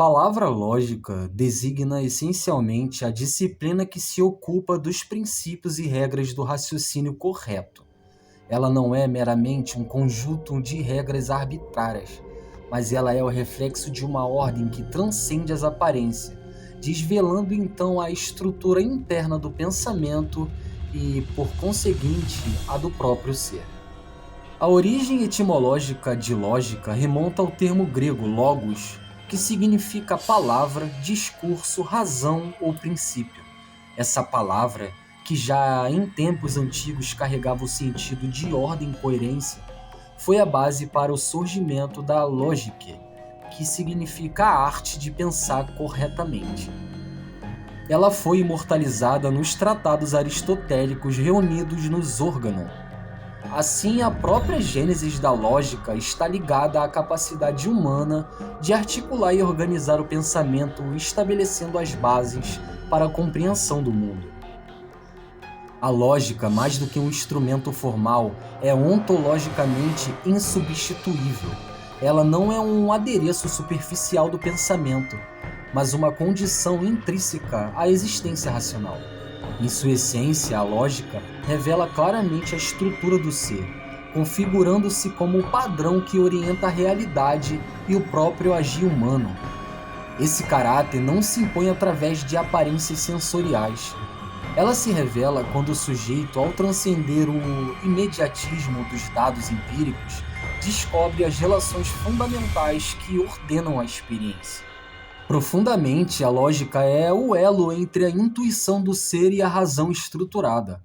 palavra lógica designa essencialmente a disciplina que se ocupa dos princípios e regras do raciocínio correto. Ela não é meramente um conjunto de regras arbitrárias, mas ela é o reflexo de uma ordem que transcende as aparências, desvelando então a estrutura interna do pensamento e, por conseguinte, a do próprio ser. A origem etimológica de lógica remonta ao termo grego logos, que significa palavra, discurso, razão ou princípio. Essa palavra, que já em tempos antigos carregava o sentido de ordem e coerência, foi a base para o surgimento da lógica, que significa a arte de pensar corretamente. Ela foi imortalizada nos tratados aristotélicos reunidos nos Organon. Assim, a própria gênese da lógica está ligada à capacidade humana de articular e organizar o pensamento, estabelecendo as bases para a compreensão do mundo. A lógica, mais do que um instrumento formal, é ontologicamente insubstituível. Ela não é um adereço superficial do pensamento, mas uma condição intrínseca à existência racional. Em sua essência, a lógica revela claramente a estrutura do ser, configurando-se como o padrão que orienta a realidade e o próprio agir humano. Esse caráter não se impõe através de aparências sensoriais. Ela se revela quando o sujeito, ao transcender o imediatismo dos dados empíricos, descobre as relações fundamentais que ordenam a experiência. Profundamente, a lógica é o elo entre a intuição do ser e a razão estruturada.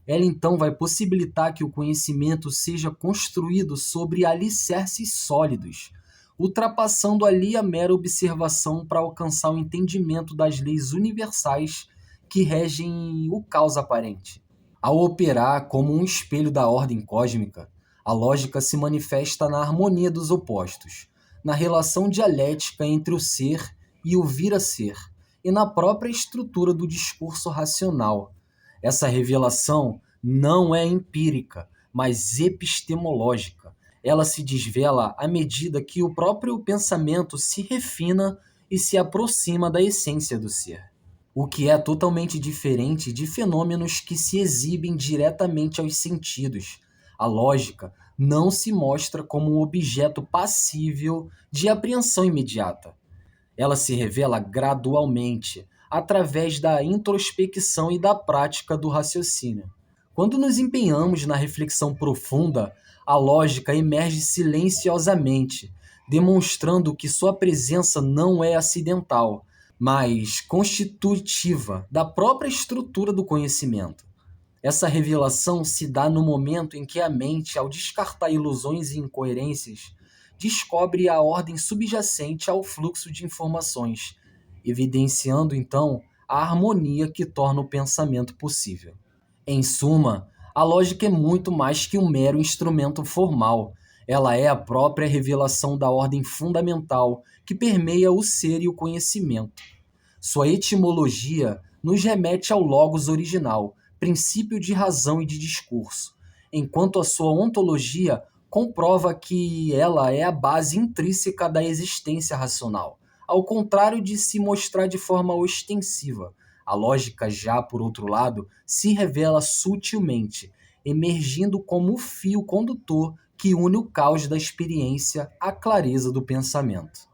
Ela então vai possibilitar que o conhecimento seja construído sobre alicerces sólidos, ultrapassando ali a mera observação para alcançar o entendimento das leis universais que regem o caos aparente. Ao operar como um espelho da ordem cósmica, a lógica se manifesta na harmonia dos opostos, na relação dialética entre o ser e o vir a ser, e na própria estrutura do discurso racional. Essa revelação não é empírica, mas epistemológica. Ela se desvela à medida que o próprio pensamento se refina e se aproxima da essência do ser. O que é totalmente diferente de fenômenos que se exibem diretamente aos sentidos. A lógica não se mostra como um objeto passível de apreensão imediata. Ela se revela gradualmente, através da introspecção e da prática do raciocínio. Quando nos empenhamos na reflexão profunda, a lógica emerge silenciosamente, demonstrando que sua presença não é acidental, mas constitutiva da própria estrutura do conhecimento. Essa revelação se dá no momento em que a mente, ao descartar ilusões e incoerências, descobre a ordem subjacente ao fluxo de informações, evidenciando então a harmonia que torna o pensamento possível. Em suma, a lógica é muito mais que um mero instrumento formal. Ela é a própria revelação da ordem fundamental que permeia o ser e o conhecimento. Sua etimologia nos remete ao logos original, princípio de razão e de discurso, enquanto a sua ontologia comprova que ela é a base intrínseca da existência racional, ao contrário de se mostrar de forma ostensiva. A lógica já, por outro lado, se revela sutilmente, emergindo como o fio condutor que une o caos da experiência à clareza do pensamento.